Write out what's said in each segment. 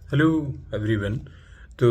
Hello everyone. तो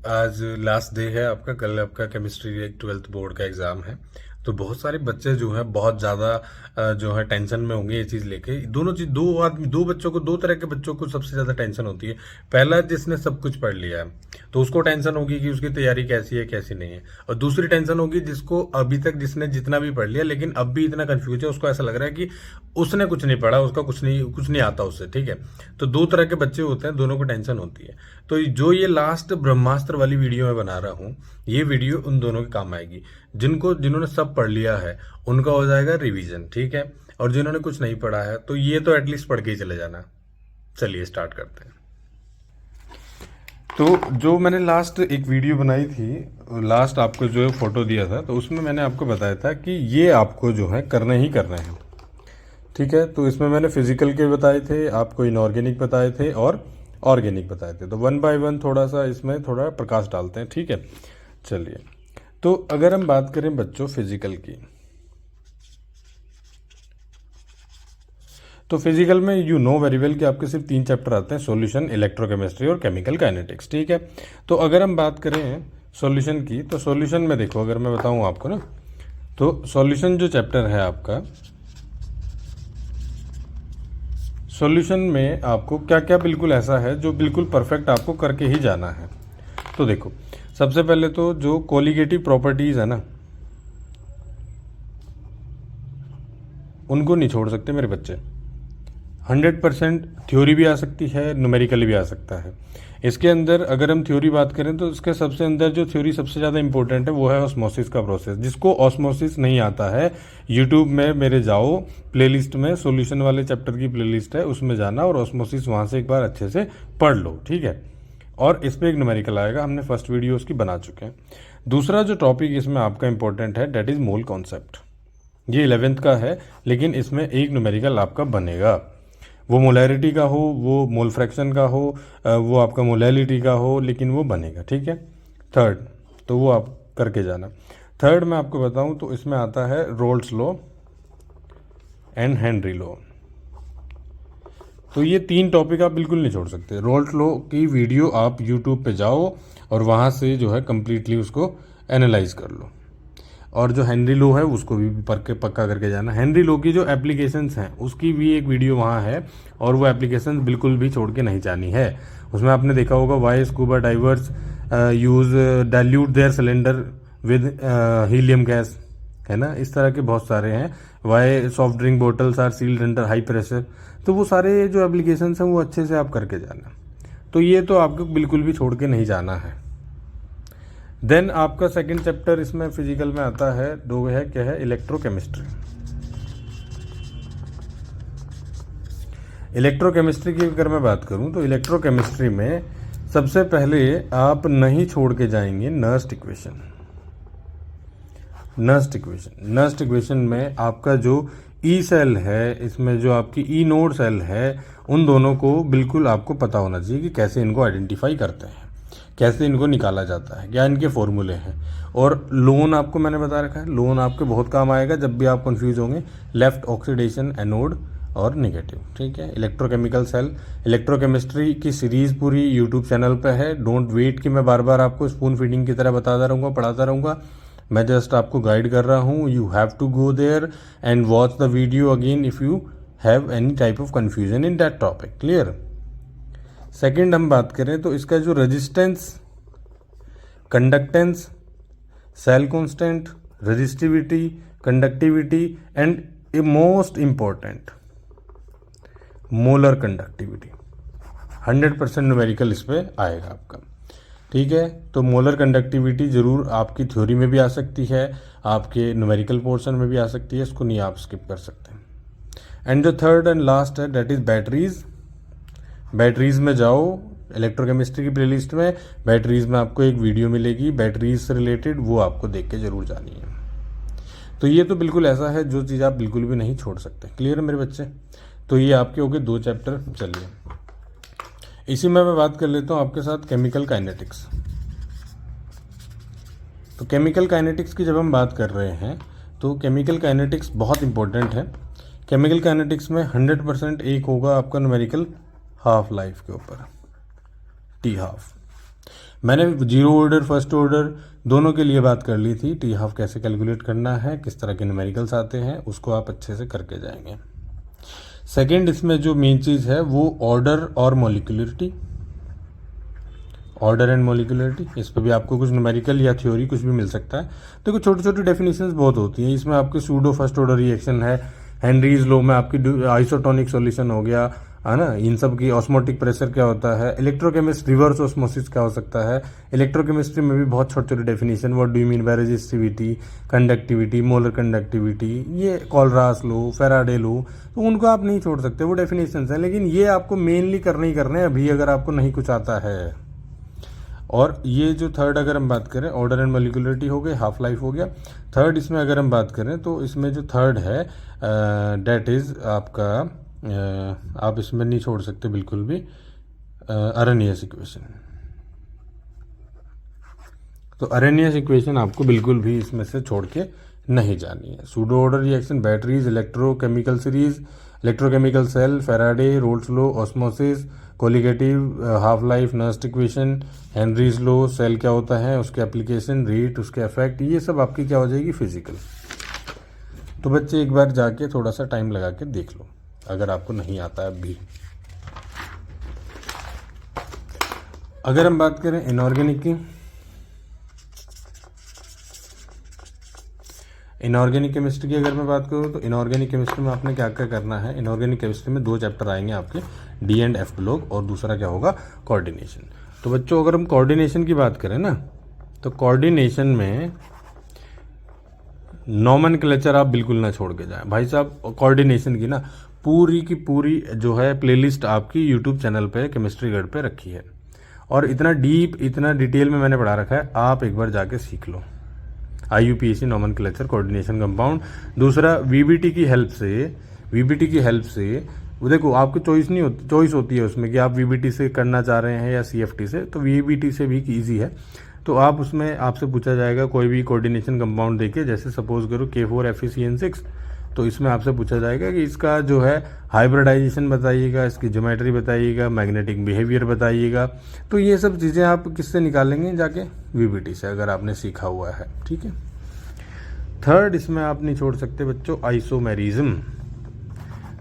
आज last day है आपका, कल आपका केमिस्ट्री 12th बोर्ड का एग्ज़ाम है। तो बहुत सारे बच्चे जो हैं बहुत ज़्यादा जो है टेंशन में होंगे ये चीज़ लेके। दोनों चीज़, दो बच्चों को, दो तरह के बच्चों को सबसे ज़्यादा टेंशन होती है। पहला जिसने सब कुछ पढ़ लिया है तो उसको टेंशन होगी कि उसकी तैयारी कैसी है कैसी नहीं है, और दूसरी टेंशन होगी जिसको अभी तक जिसने जितना भी पढ़ लिया लेकिन अब भी इतना कंफ्यूज है, उसको ऐसा लग रहा है कि उसने कुछ नहीं पढ़ा, उसका कुछ नहीं आता उससे। ठीक है, तो दो तरह के बच्चे होते हैं, दोनों को टेंशन होती है। तो जो ये लास्ट ब्रह्मास्त्र वाली वीडियो मैं बना रहा हूँ, ये वीडियो उन दोनों के काम आएगी। जिन्होंने सब पढ़ लिया है उनका हो जाएगा रिवीजन, ठीक है, और जिन्होंने कुछ नहीं पढ़ा है तो ये तो एटलीस्ट पढ़ के ही चले जाना। चलिए स्टार्ट करते हैं। तो जो मैंने लास्ट एक वीडियो बनाई थी, लास्ट आपको जो है फोटो दिया था, तो उसमें मैंने आपको बताया था कि ये आपको जो है करने ही करने हैं। ठीक है, तो इसमें मैंने फिजिकल के बताए थे, आपको इनऑर्गेनिक बताए थे और ऑर्गेनिक बताए थे। तो वन बाय वन थोड़ा सा इसमें थोड़ा प्रकाश डालते हैं। ठीक है, चलिए। तो अगर हम बात करें बच्चों फिजिकल की, तो फिजिकल में यू नो वेरी वेल कि आपके सिर्फ 3 चैप्टर आते हैं, सॉल्यूशन, इलेक्ट्रोकेमिस्ट्री और केमिकल काइनेटिक्स। ठीक है, तो अगर हम बात करें सॉल्यूशन की, तो सॉल्यूशन में देखो, अगर मैं बताऊं आपको ना, तो सॉल्यूशन जो चैप्टर है आपका, सॉल्यूशन में आपको क्या क्या बिल्कुल ऐसा है जो बिल्कुल परफेक्ट आपको करके ही जाना है। तो देखो, सबसे पहले तो जो कोलिगेटिव प्रॉपर्टीज है ना, उनको नहीं छोड़ सकते मेरे बच्चे। 100% थ्योरी भी आ सकती है, न्यूमेरिकली भी आ सकता है। इसके अंदर अगर हम थ्योरी बात करें तो इसके सबसे अंदर जो थ्योरी सबसे ज़्यादा इंपॉर्टेंट है वो है ऑस्मोसिस का प्रोसेस। जिसको ऑस्मोसिस नहीं आता है, यूट्यूब में मेरे जाओ, प्लेलिस्ट में सॉल्यूशन वाले चैप्टर की प्लेलिस्ट है, उसमें जाना और ऑस्मोसिस वहाँ से एक बार अच्छे से पढ़ लो। ठीक है, और इस पर एक न्यूमेरिकल आएगा, हमने फर्स्ट वीडियो उसकी बना चुके हैं। दूसरा जो टॉपिक इसमें आपका इंपॉर्टेंट है, डेट इज़ मोल कॉन्सेप्ट। ये 11th का है, लेकिन इसमें एक न्यूमेरिकल आपका बनेगा। वो मोलैरिटी का हो, वो मोल फ्रैक्शन का हो, वो आपका मोलैलिटी का हो, लेकिन वो बनेगा। ठीक है, थर्ड, तो वो आप करके जाना। थर्ड मैं आपको बताऊं तो इसमें आता है roles law and Henry law. तो ये 3 टॉपिक आप बिल्कुल नहीं छोड़ सकते। रोल्स लॉ की वीडियो आप यूट्यूब पे जाओ और वहाँ से जो है कम्प्लीटली उसको एनालाइज कर लो। और जो हेनरी लो है उसको भी पक्का करके जाना। हेनरी लो की जो एप्लीकेशंस हैं उसकी भी एक वीडियो वहाँ है, और वो एप्लीकेशंस बिल्कुल भी छोड़ के नहीं जानी है। उसमें आपने देखा होगा, why scuba divers use dilute their cylinder with helium gas, है ना, इस तरह के बहुत सारे हैं। Why soft drink bottles are sealed under high pressure. तो वो सारे जो एप्लीकेशंस हैं वो अच्छे से आप करके जाना। तो ये तो आपको बिल्कुल भी छोड़ के नहीं जाना है। देन आपका सेकंड चैप्टर इसमें फिजिकल में आता है, दो है, क्या है, इलेक्ट्रोकेमिस्ट्री। इलेक्ट्रोकेमिस्ट्री की अगर मैं बात करूं तो इलेक्ट्रोकेमिस्ट्री में सबसे पहले आप नहीं छोड़ के जाएंगे नर्स्ट इक्वेशन। नर्स्ट इक्वेशन में आपका जो ई सेल है, इसमें जो आपकी ई नोड सेल है, उन दोनों को बिल्कुल आपको पता होना चाहिए कि कैसे इनको आइडेंटिफाई करते हैं, कैसे इनको निकाला जाता है, क्या इनके फॉर्मूले हैं। और लोन आपको मैंने बता रखा है, लोन आपके बहुत काम आएगा जब भी आप कंफ्यूज होंगे। लेफ्ट ऑक्सीडेशन, एनोड और नेगेटिव। ठीक है, इलेक्ट्रोकेमिकल सेल, इलेक्ट्रोकेमिस्ट्री की सीरीज पूरी यूट्यूब चैनल पे है। डोंट वेट कि मैं बार बार आपको स्पून फीडिंग की तरह बताता रहूँगा, पढ़ाता रहूँगा। मैं जस्ट आपको गाइड कर रहा हूँ। You have to go there and watch the video again if you have any type of confusion in that topic. Clear. Second हम बात करें तो इसका जो resistance, conductance, cell constant, resistivity, conductivity and a most important molar conductivity, 100% numerical इस पे आएगा आपका। ठीक है, तो मोलर कंडक्टिविटी जरूर आपकी थ्योरी में भी आ सकती है, आपके न्यूमेरिकल पोर्शन में भी आ सकती है, इसको नहीं आप स्किप कर सकते। एंड जो थर्ड एंड लास्ट है, डेट इज बैटरीज। बैटरीज में जाओ, इलेक्ट्रोकेमिस्ट्री की प्लेलिस्ट में बैटरीज में आपको एक वीडियो मिलेगी बैटरीज से रिलेटेड, वो आपको देख के जरूर जानी है। तो ये तो बिल्कुल ऐसा है जो चीज़ आप बिल्कुल भी नहीं छोड़ सकते। क्लियर है मेरे बच्चे। तो ये आपके हो गए 2 चैप्टर। चलिए इसी में मैं बात कर लेता हूँ आपके साथ केमिकल काइनेटिक्स। तो केमिकल काइनेटिक्स की जब हम बात कर रहे हैं तो केमिकल काइनेटिक्स बहुत इंपॉर्टेंट है। केमिकल काइनेटिक्स में 100% एक होगा आपका न्यूमेरिकल हाफ लाइफ के ऊपर। T½ मैंने जीरो ऑर्डर फर्स्ट ऑर्डर दोनों के लिए बात कर ली थी। T½ कैसे कैलकुलेट करना है, किस तरह के न्यूमेरिकल्स आते हैं, उसको आप अच्छे से करके जाएंगे। सेकंड इसमें जो मेन चीज़ है वो ऑर्डर और मॉलिक्यूलरिटी, ऑर्डर एंड मॉलिक्यूलरिटी। इस पर भी आपको कुछ न्यूमेरिकल या थ्योरी कुछ भी मिल सकता है। देखो छोटी छोटी डेफिनेशंस बहुत होती हैं इसमें। आपके सूडो फर्स्ट ऑर्डर रिएक्शन है, हेनरीज लॉ में आपकी आइसोटोनिक सॉल्यूशन हो गया, है ना, इन सब की ऑस्मोटिक प्रेशर क्या होता है, इलेक्ट्रोकेमिस्ट रिवर्स ऑस्मोसिस क्या हो सकता है, इलेक्ट्रोकेमिस्ट्री में भी बहुत छोटी छोटी definition, what do you mean by resistivity, conductivity, molar conductivity, ये कॉलरास लो, फेराडे लो, तो उनको आप नहीं छोड़ सकते, वो डेफिनेशंस हैं। लेकिन ये आपको मेनली करने ही करने हैं अभी, अगर आपको नहीं कुछ आता है। और ये जो थर्ड अगर हम बात करें, ऑर्डर एंड मॉलिक्यूलरिटी हो गए, हाफ लाइफ हो गया। थर्ड इसमें अगर हम बात करें तो इसमें जो थर्ड है डेट इज़ आपका आप इसमें नहीं छोड़ सकते बिल्कुल भी अरेनियस इक्वेशन। तो अरेनियस इक्वेशन आपको बिल्कुल भी इसमें से छोड़ के नहीं जानी है। Pseudo order reaction, batteries, electrochemical series, electrochemical cell, Faraday, Raoult's law, osmosis, colligative, half life, Nernst equation, Henry's law, cell क्या होता है, उसके एप्लीकेशन, रेट, उसके इफेक्ट, ये सब आपकी क्या हो जाएगी, फिजिकल। तो बच्चे एक बार जाके थोड़ा सा टाइम लगा के देख लो अगर आपको नहीं आता है भी। अगर हम बात करें इनऑर्गेनिक की, इनऑर्गेनिक केमिस्ट्री की अगर मैं बात करूँ तो इनऑर्गेनिक केमिस्ट्री में आपने क्या क्या करना है। इनऑर्गेनिक केमिस्ट्री में 2 चैप्टर आएंगे आपके, डी एंड एफ ब्लॉक, और दूसरा क्या होगा, कोऑर्डिनेशन। तो बच्चों अगर हम कोऑर्डिनेशन की बात करें ना, तो कोऑर्डिनेशन में नॉमेनक्लेचर आप बिल्कुल ना छोड़ के जाएं भाई साहब। कोऑर्डिनेशन की ना पूरी की पूरी जो है प्लेलिस्ट आपकी यूट्यूब चैनल पे केमिस्ट्री गढ़ पे रखी है, और इतना डीप इतना डिटेल में मैंने पढ़ा रखा है, आप एक बार जाके सीख लो। IUPAC nomenclature, coordination, compound. दूसरा VBT की हेल्प से वो देखो आपको चॉइस नहीं होती, चॉइस होती है उसमें कि आप VBT से करना चाह रहे हैं या CFT से, तो VBT से भी ईजी है। तो आप उसमें आपसे पूछा जाएगा कोई भी कोऑर्डिनेशन कंपाउंड देके, जैसे सपोज करो K4FeCN6, तो इसमें आपसे पूछा जाएगा कि इसका जो है हाइब्रिडाइजेशन बताइएगा, इसकी ज्योमेट्री बताइएगा, मैग्नेटिक बिहेवियर बताइएगा। तो ये सब चीज़ें आप किससे निकालेंगे, जाके VBT से, अगर आपने सीखा हुआ है, ठीक है। थर्ड इसमें आप नहीं छोड़ सकते बच्चों आइसोमेरिज्म।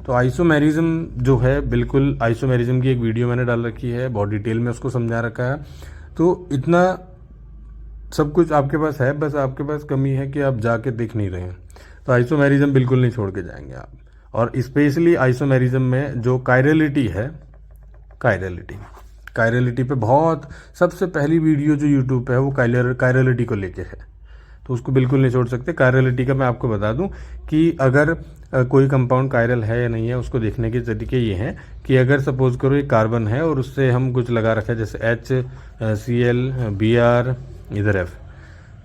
तो आइसोमेरिज्म जो है, बिल्कुल आइसोमेरिज्म की एक वीडियो मैंने डाल रखी है, बहुत डिटेल में उसको समझा रखा है। तो इतना सब कुछ आपके पास है, बस आपके पास कमी है कि आप जाके देख नहीं रहे हैं। तो आइसोमेरिज्म बिल्कुल नहीं छोड़ के जाएंगे आप। और स्पेशली आइसोमेरिज्म में जो कायरलिटी है, कायरलिटी पे बहुत सबसे पहली वीडियो जो यूट्यूब पे है वो कायरलिटी को लेके है, तो उसको बिल्कुल नहीं छोड़ सकते। कायरलिटी का मैं आपको बता दूं कि अगर कोई कंपाउंड कायरल है या नहीं है, उसको देखने के तरीके ये हैं कि अगर सपोज करो एक कार्बन है और उससे हम कुछ लगा रखा है, जैसे HCl, Br, इधर F,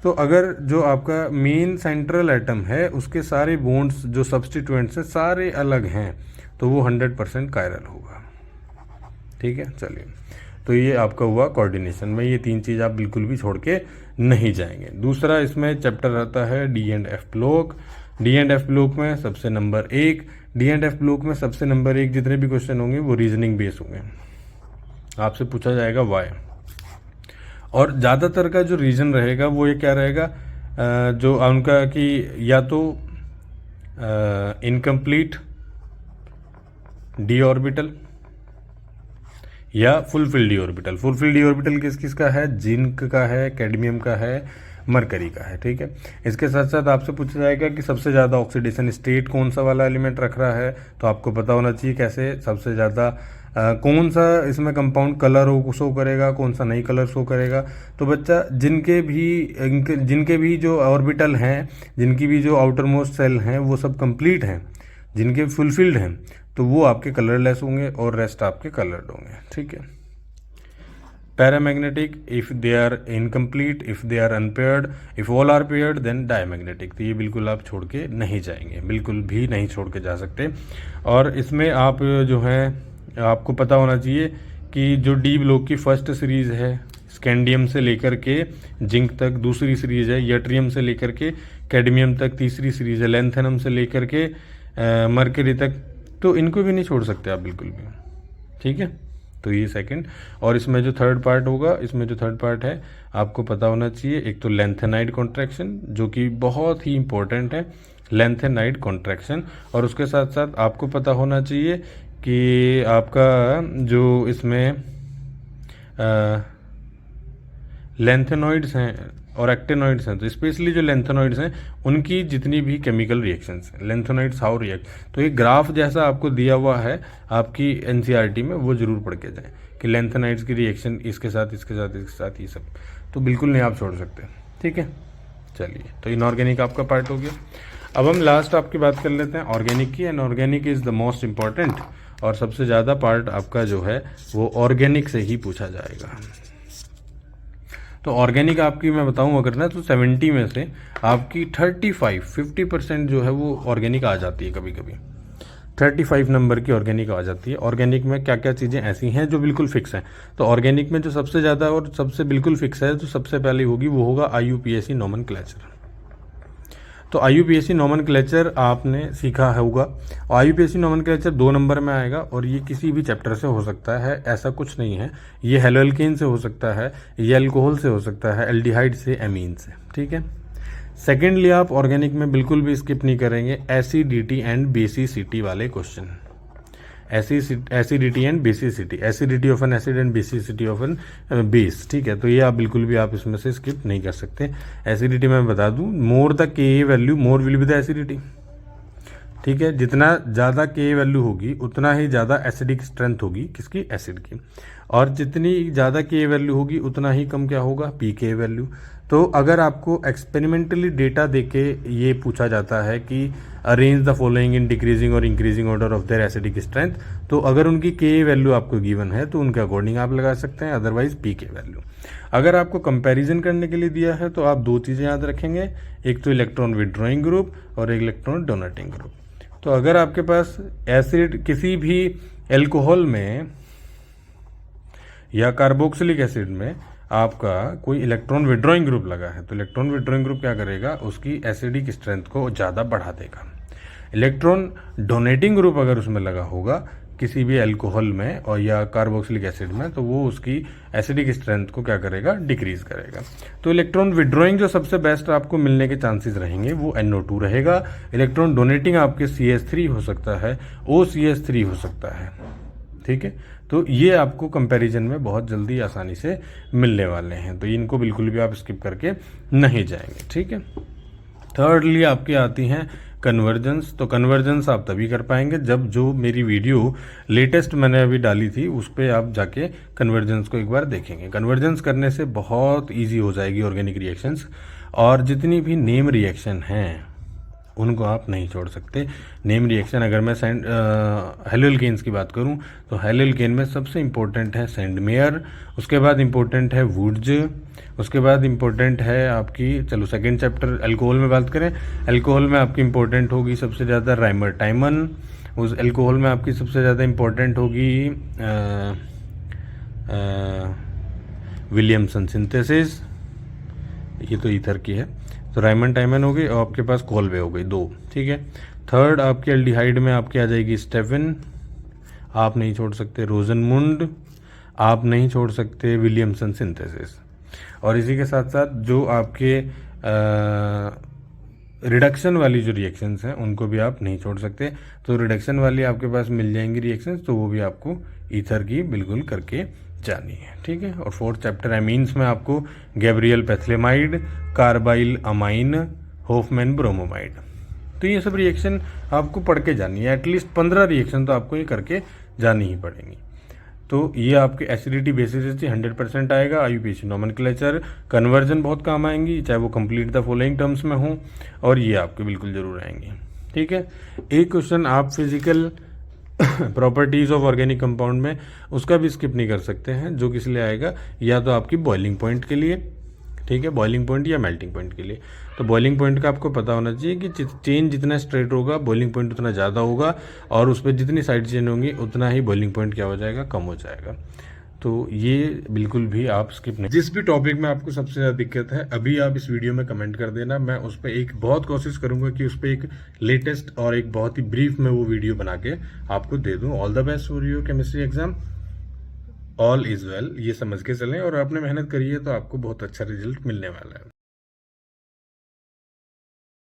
तो अगर जो आपका मेन सेंट्रल एटम है उसके सारे बॉन्ड्स जो सब्स्टिट्यूएंट्स हैं सारे अलग हैं, तो वो 100% कायरल होगा, ठीक है। चलिए, तो ये आपका हुआ कोऑर्डिनेशन में, ये 3 चीज़ आप बिल्कुल भी छोड़ के नहीं जाएंगे। दूसरा इसमें चैप्टर आता है D and F block. D and F block में सबसे नंबर 1 जितने भी क्वेश्चन होंगे वो रीजनिंग बेस होंगे। आपसे पूछा जाएगा वाई, और ज़्यादातर का जो रीजन रहेगा वो ये क्या रहेगा, जो उनका कि या तो इनकम्प्लीट डी ऑर्बिटल या fulfil D orbital. Fulfil D orbital किस किस का है, जिंक का है, कैडमियम का है, मरकरी का है, ठीक है। इसके साथ साथ आपसे पूछा जाएगा कि सबसे ज़्यादा ऑक्सीडेशन स्टेट कौन सा वाला एलिमेंट रख रहा है, तो आपको पता होना चाहिए कैसे सबसे ज़्यादा कौन सा इसमें कंपाउंड कलर शो करेगा, कौन सा नहीं कलर शो करेगा। तो बच्चा जिनके भी जो ऑर्बिटल हैं, जिनकी भी जो आउटर मोस्ट सेल हैं वो सब कंप्लीट हैं, जिनके फुलफिल्ड हैं, तो वो आपके कलरलेस होंगे और रेस्ट आपके कलर्ड होंगे, ठीक है। Paramagnetic if they are incomplete, if they are unpaired, if all are paired then diamagnetic. तो ये बिल्कुल आप छोड़ के नहीं जाएंगे, बिल्कुल भी नहीं छोड़ के जा सकते। और इसमें आप जो है आपको पता होना चाहिए कि जो डी ब्लॉक की फर्स्ट सीरीज है स्कैंडियम से लेकर के जिंक तक, दूसरी सीरीज है यट्रियम से लेकर के कैडमियम तक, तीसरी सीरीज है लैंथेनम से लेकर के मरकरी तक, तो इनको भी नहीं छोड़ सकते आप बिल्कुल भी, ठीक है। तो ये सेकंड। और इसमें जो थर्ड पार्ट होगा, इसमें जो थर्ड पार्ट है आपको पता होना चाहिए, एक तो लेंथेनाइड कॉन्ट्रैक्शन जो कि बहुत ही इंपॉर्टेंट है, लेंथेनाइड कॉन्ट्रैक्शन। और उसके साथ साथ आपको पता होना चाहिए कि आपका जो इसमें लेंथेनॉइड्स हैं और एक्टेनॉइड्स हैं, तो स्पेशली जो लेंथेनॉइड्स हैं उनकी जितनी भी केमिकल रिएक्शंस हैं, लेंथेनॉइड्स हाउ रिएक्ट, तो ये ग्राफ जैसा आपको दिया हुआ है आपकी एनसीईआरटी में, वो जरूर पढ़ के जाएं कि लेंथेनॉइड्स की रिएक्शन इसके साथ इसके साथ इसके साथ, ये सब तो बिल्कुल नहीं आप छोड़ सकते। ठीक है, चलिए, तो इनऑर्गेनिक आपका पार्ट हो गया। अब हम लास्ट आपकी बात कर लेते हैं ऑर्गेनिक की। And organic is the most important, और सबसे ज़्यादा पार्ट आपका जो है वो ऑर्गेनिक से ही पूछा जाएगा। तो ऑर्गेनिक आपकी मैं बताऊं अगर ना, तो 70 में से आपकी 50% जो है वो ऑर्गेनिक आ जाती है, कभी कभी 35 नंबर की ऑर्गेनिक आ जाती है। ऑर्गेनिक में क्या क्या चीज़ें ऐसी हैं जो बिल्कुल फिक्स हैं, तो ऑर्गेनिक में जो सबसे ज़्यादा और सबसे बिल्कुल फिक्स है, तो सबसे पहले होगी वो होगा IUPAC नोमेनक्लेचर। तो IUPAC नोमेनक्लेचर आपने सीखा होगा, और IUPAC नोमेनक्लेचर 2 नंबर में आएगा, और ये किसी भी चैप्टर से हो सकता है, ऐसा कुछ नहीं है। ये हेलोल्केन से हो सकता है, ये अल्कोहल से हो सकता है, एल्डिहाइड से, एमीन से। ठीक है। सेकेंडली आप ऑर्गेनिक में बिल्कुल भी स्किप नहीं करेंगे एसिडिटी एंड बेसिसिटी वाले question. Acidity and basicity, acidity of an acid and basicity of an base. ठीक है, तो ये आप बिल्कुल भी आप इसमें से स्किप नहीं कर सकते। एसिडिटी मैं बता दूं, मोर द के value more will be the acidity. ठीक है, जितना ज़्यादा के वैल्यू होगी उतना ही ज़्यादा एसिडिक स्ट्रेंथ होगी किसकी, एसिड की, और जितनी ज़्यादा के वैल्यू होगी उतना ही कम क्या होगा, पी के वैल्यू। तो अगर आपको एक्सपेरिमेंटली डेटा देके ये पूछा जाता है कि arrange the following in decreasing और increasing order of their acidic strength, तो अगर उनकी के वैल्यू आपको गिवन है तो उनके अकॉर्डिंग आप लगा सकते हैं, अदरवाइज पी के वैल्यू। अगर आपको कंपैरिजन करने के लिए दिया है तो आप 2 चीज़ें याद रखेंगे, एक तो इलेक्ट्रॉन विड्रॉइंग ग्रुप और एक इलेक्ट्रॉन डोनेटिंग ग्रुप। तो अगर आपके पास एसिड किसी भी एल्कोहल में या कार्बोक्सिलिक एसिड में आपका कोई इलेक्ट्रॉन विड्रॉइंग ग्रुप लगा है, तो इलेक्ट्रॉन विड्रॉइंग ग्रुप क्या करेगा, उसकी एसिडिक स्ट्रेंथ को ज़्यादा बढ़ा देगा। इलेक्ट्रॉन डोनेटिंग ग्रुप अगर उसमें लगा होगा किसी भी अल्कोहल में और या कार्बोक्सिलिक एसिड में, तो वो उसकी एसिडिक स्ट्रेंथ को क्या करेगा, डिक्रीज करेगा। तो इलेक्ट्रॉन विड्रॉइंग जो सबसे बेस्ट आपको मिलने के चांसेस रहेंगे वो NO2 रहेगा। इलेक्ट्रॉन डोनेटिंग आपके CH3 हो सकता है, OCH3 हो सकता है। ठीक है, तो ये आपको कंपैरिजन में बहुत जल्दी आसानी से मिलने वाले हैं, तो इनको बिल्कुल भी आप स्किप करके नहीं जाएंगे। ठीक है। थर्डली आपकी आती हैं कन्वर्जेंस। तो कन्वर्जेंस आप तभी कर पाएंगे जब जो मेरी वीडियो लेटेस्ट मैंने अभी डाली थी उस पर आप जाके कन्वर्जेंस को एक बार देखेंगे। कन्वर्जेंस करने से बहुत ईजी हो जाएगी ऑर्गेनिक रिएक्शंस, और जितनी भी नेम रिएक्शन हैं उनको आप नहीं छोड़ सकते। नेम रिएक्शन अगर मैं हेलोल्केन्स की बात करूं तो हेलोल्केन में सबसे इम्पोर्टेंट है सेंडमेयर, उसके बाद इम्पोर्टेंट है वुड्स, उसके बाद इम्पोर्टेंट है आपकी, चलो सेकंड चैप्टर अल्कोहल में बात करें, अल्कोहल में आपकी इम्पोर्टेंट होगी सबसे ज़्यादा राइमर टाइमन, उस अल्कोहल में आपकी सबसे ज़्यादा इम्पोर्टेंट होगी विलियमसन सिंथेसिस, ये तो ईथर की है, तो राइमन टाइमन हो गई, और आपके पास कोलवे हो गई 2। ठीक है। थर्ड आपके एल्डिहाइड में आपकी आ जाएगी स्टेफन, आप नहीं छोड़ सकते रोजनमुंड, आप नहीं छोड़ सकते विलियमसन सिंथेसिस, और इसी के साथ साथ जो आपके रिडक्शन वाली जो रिएक्शंस हैं उनको भी आप नहीं छोड़ सकते। तो रिडक्शन वाली आपके पास मिल जाएंगी रिएक्शंस, तो वो भी आपको ईथर की बिल्कुल करके जानी है। ठीक है। और 4th चैप्टर एमीन्स में आपको Gabriel phthalimide, carbylamine, Hofmann bromamide, तो ये सब रिएक्शन आपको पढ़ के जानी है। एटलीस्ट 15 रिएक्शन तो आपको ये करके जानी ही पड़ेंगी। तो ये आपके एसिडिटी बेसिसिटी 100% आएगा। IUPAC नोमेनक्लेचर, कन्वर्जन बहुत काम आएंगी, चाहे वो कंप्लीट द फॉलोइंग टर्म्स में हो, और ये आपके बिल्कुल जरूर आएंगे। ठीक है। एक क्वेश्चन आप physical properties of organic compound में उसका भी स्किप नहीं कर सकते हैं, जो किस लिए आएगा, या तो आपकी बॉइलिंग पॉइंट के लिए, ठीक है, बॉइलिंग पॉइंट या मेल्टिंग पॉइंट के लिए। तो बॉइलिंग पॉइंट का आपको पता होना चाहिए कि चेन जितना स्ट्रेट होगा बॉइलिंग पॉइंट उतना ज़्यादा होगा, और उस पर जितनी साइड चेन होंगी उतना ही बॉइलिंग पॉइंट क्या हो जाएगा, कम हो जाएगा। तो ये बिल्कुल भी आप स्किप नहीं। जिस भी टॉपिक में आपको सबसे ज़्यादा दिक्कत है अभी आप इस वीडियो में कमेंट कर देना, मैं उस पर एक बहुत कोशिश करूंगा कि उस पर एक लेटेस्ट और एक बहुत ही ब्रीफ में वो वीडियो बना के आपको दे दूं। All the best for your chemistry exam. All is well, ये समझ के चलें और आपने मेहनत करी है तो आपको बहुत अच्छा रिजल्ट मिलने वाला है।